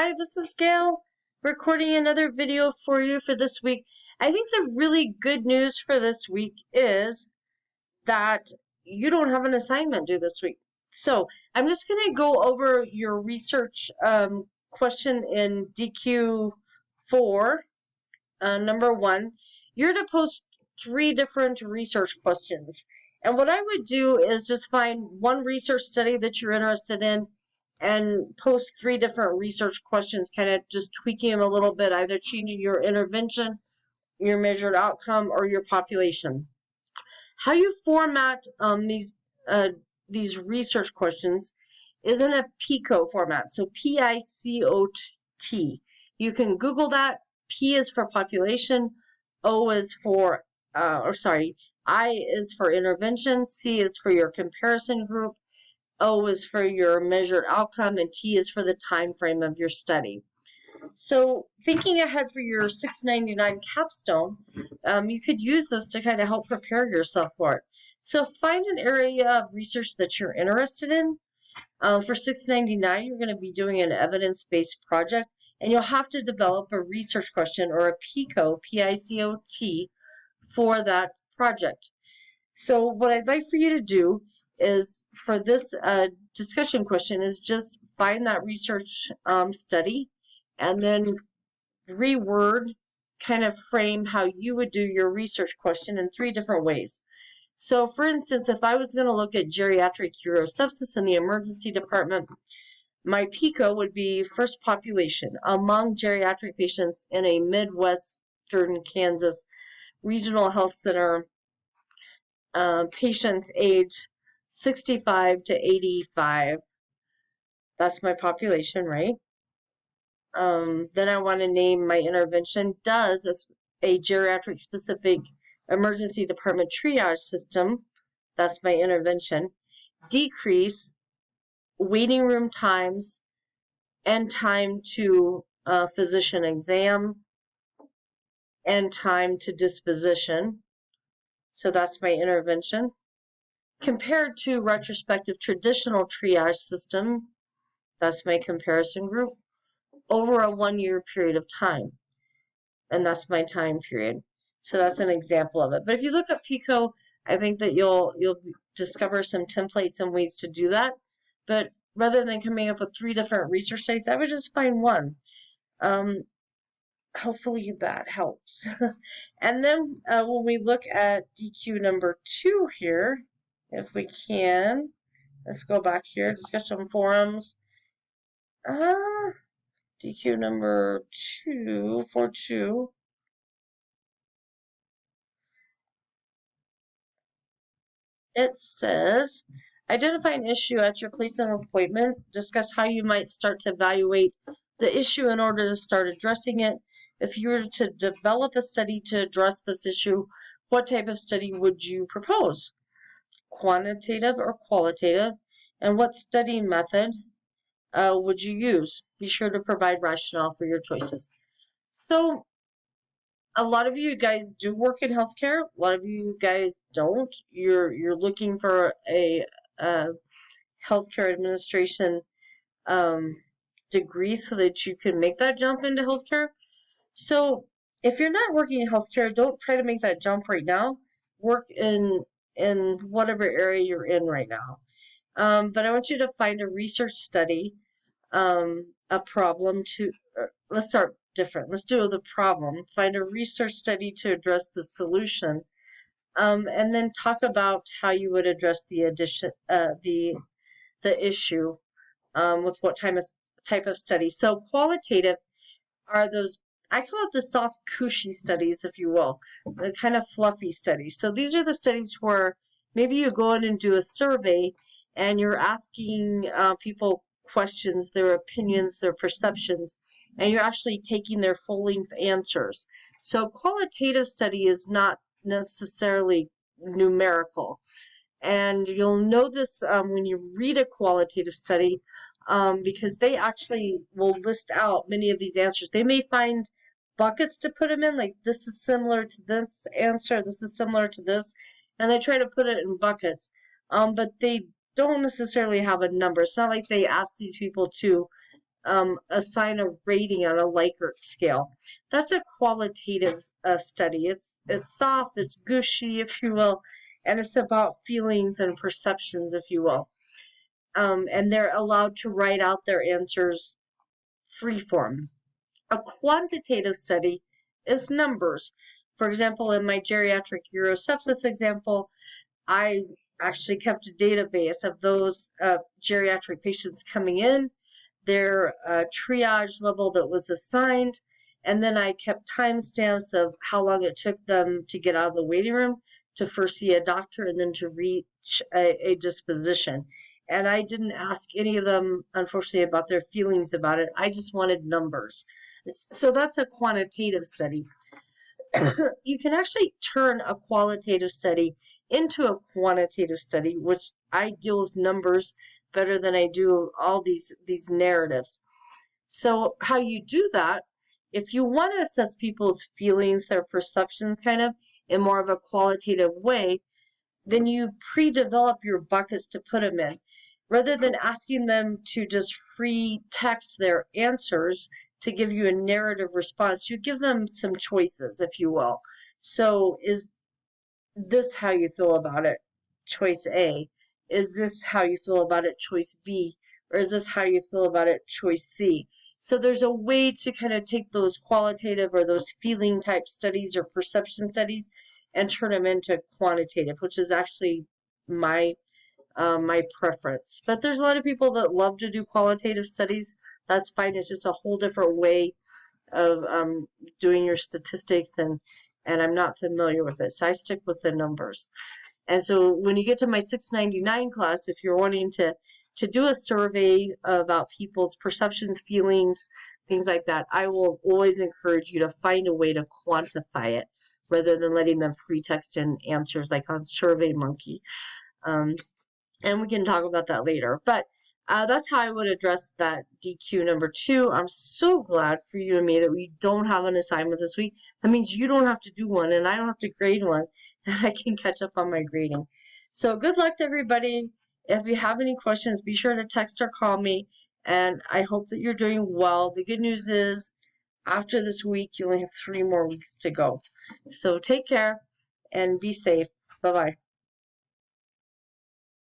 Hi, this is Gail, recording another video for you for this week. I think the really good news for this week is that you don't have an assignment due this week. So I'm just going to go over your research question in DQ4, number 1. You're to post 3 different research questions. And what I would do is just find one research study that you're interested in and post 3 different research questions, kind of just tweaking them a little bit, either changing your intervention, your measured outcome, or your population. How you format these research questions is in a PICO format, so PICOT. You can Google that. P is for population, O is for, I is for intervention, C is for your comparison group, O is for your measured outcome, and T is for the time frame of your study. So thinking ahead for your 699 capstone, you could use this to kind of help prepare yourself for it. So find an area of research that you're interested in. For 699, you're going to be doing an evidence-based project, and you'll have to develop a research question or a PICO, P-I-C-O-T, for that project. So what I'd like for you to do is, for this discussion question, is just find that research study and then reword, kind of frame how you would do your research question in 3 different ways. So for instance, if I was going to look at geriatric urosepsis in the emergency department, my PICO would be first population among geriatric patients in a Midwestern Kansas regional health center, patients age 65 to 85. That's my population, right? Then I want to name my intervention. Does a geriatric specific emergency department triage system. That's my intervention. Decrease waiting room times and time to physician exam and time to disposition. So that's my intervention. Compared to retrospective traditional triage system, that's my comparison group, over a 1-year period of time. And that's my time period. So that's an example of it. But if you look at PICO, I think that you'll discover some templates and ways to do that. But rather than coming up with 3 different research studies, I would just find one. Hopefully that helps. And then when we look at DQ number 2 here, if we can, let's go back here, discussion forums. DQ number 2, 4.2. It says, identify an issue at your place of appointment. Discuss how you might start to evaluate the issue in order to start addressing it. If you were to develop a study to address this issue, what type of study would you propose? Quantitative or qualitative? And what study method would you use? Be sure to provide rationale for your choices. So a lot of you guys do work in healthcare. A lot of you guys don't. You're looking for a healthcare administration degree so that you can make that jump into healthcare. So if you're not working in healthcare, don't try to make that jump right now. Work in whatever area you're in right now. But I want you to find a research study, a problem to, let's start different. Let's do the problem. Find a research study to address the solution, and then talk about how you would address the issue with what type of study. So qualitative are those, I call it the soft cushy studies, if you will, the kind of fluffy studies. So these are the studies where maybe you go in and do a survey and you're asking people questions, their opinions, their perceptions, and you're actually taking their full-length answers. So qualitative study is not necessarily numerical. And you'll know this when you read a qualitative study, because they actually will list out many of these answers. They may find buckets to put them in, like this is similar to this answer, this is similar to this, and they try to put it in buckets. But they don't necessarily have a number. It's not like they ask these people to assign a rating on a Likert scale. That's a qualitative study. It's soft, it's gushy, if you will, and it's about feelings and perceptions, if you will. And they're allowed to write out their answers freeform. A quantitative study is numbers. For example, in my geriatric urosepsis example, I actually kept a database of those geriatric patients coming in, their triage level that was assigned, and then I kept timestamps of how long it took them to get out of the waiting room, to first see a doctor, and then to reach a disposition. And I didn't ask any of them, unfortunately, about their feelings about it. I just wanted numbers. So that's a quantitative study. You can actually turn a qualitative study into a quantitative study, which I deal with numbers better than I do all these narratives. So how you do that, if you want to assess people's feelings, their perceptions kind of in more of a qualitative way, then you pre-develop your buckets to put them in. Rather than asking them to just free text their answers to give you a narrative response, you give them some choices, if you will. So is this how you feel about it? Choice A. Is this how you feel about it? Choice B. Or is this how you feel about it? Choice C. So there's a way to kind of take those qualitative or those feeling type studies or perception studies and turn them into quantitative, which is actually my preference. But there's a lot of people that love to do qualitative studies. That's fine. It's just a whole different way of doing your statistics, and I'm not familiar with it, so I stick with the numbers. And so when you get to my 699 class, if you're wanting to do a survey about people's perceptions, feelings, things like that, I will always encourage you to find a way to quantify it rather than letting them free text in answers like on SurveyMonkey. And we can talk about that later. But that's how I would address that DQ number 2. I'm so glad for you and me that we don't have an assignment this week. That means you don't have to do one, and I don't have to grade one, and I can catch up on my grading. So good luck to everybody. If you have any questions, be sure to text or call me, and I hope that you're doing well. The good news is, after this week, you only have 3 more weeks to go. So take care, and be safe. Bye-bye.